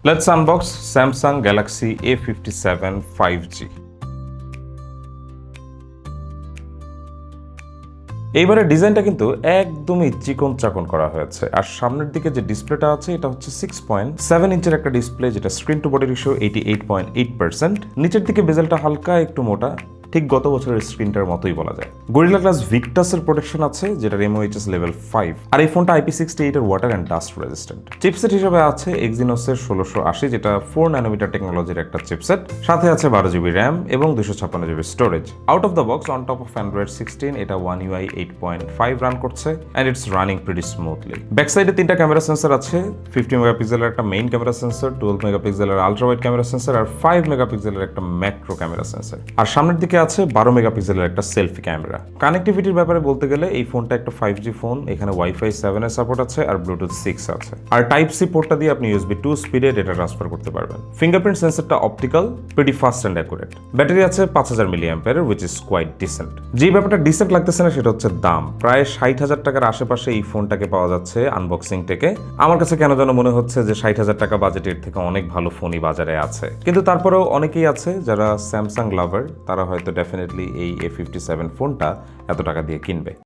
Let's unbox Samsung Galaxy A57 5G. এইবারে ডিজাইনটা কিন্তু একদমই চিকন চাকন করা হয়েছে, আর সামনের দিকে যে ডিসপ্লেটা আছে এটা হচ্ছে 6.7 ইঞ্চের একটা ডিসপ্লে, যেটা স্ক্রিন টু বডি রেশিও 88.8%। নিচের দিকে বেজেলটা হালকা একটু মোটা, ঠিক গত বছরের স্ক্রিনটার মতোই বলা যায়। গরিলা গ্লাস ভিক্টাসের প্রোটেকশন আছে, যেটার MOHS লেভেল 5, আর এই ফোনটা IP68 এর water and dust resistant. Chipset হিসেবে আছে এক্সিনোসের 1680, যেটা 4 ন্যানোমিটার টেকনোলজির একটা চিপসেট। সাথে আছে 12GB র্যাম এবং 256GB storage. Out of the box on top of Android 16 এটা One UI 8.5 রান করছে, and it's running pretty smoothly. Back সাইডে 3টা ক্যামেরা সেন্সর আছে, 50 মেগাপিক্সেলের একটা মেইন ক্যামেরা সেন্সর, 12 মেগাপিক্সেলের আলট্রা ওয়াইড ক্যামেরা সেন্সর, আর 5 মেগাপিক্সেলের একটা ম্যাক্রো ক্যামেরা সেন্সর। আর সামনের দিকে আছে 12 মেগাপিক্সেলের একটা সেলফি ক্যামেরা। কানেক্টিভিটির ব্যাপারে বলতে গেলে এই ফোনটা একটা 5G ফোন, এখানে ওয়াইফাই 7 এর সাপোর্ট আছে আর ব্লুটুথ 6 আছে, আর টাইপ সি পোর্টটা দিয়ে আপনি USB 2 স্পিডে ডেটা ট্রান্সফার করতে পারবেন। ফিঙ্গারপ্রিন্ট সেন্সরটা optical, pretty fast and accurate. Battery আছে 5000 mAh, which is quite decent. যে ব্যাপারটা ডিসেন্ট লাগতেছে না সেটা হচ্ছে দাম। প্রায় 60,000 টাকার আশেপাশে এই ফোনটাকে পাওয়া যাচ্ছে আনবক্সিং থেকে। আমার কাছে কেন যেন মনে হচ্ছে যে 60,000 টাকা বাজেটের থেকে অনেক ভালো ফোনই বাজারে আছে, কিন্তু তারপরেও অনেকেই আছে যারা স্যামসাং লাভার, তারা হয়তো ডেফিনেটলি এই A57 ফোনটা এত টাকা দিয়ে কিনবে।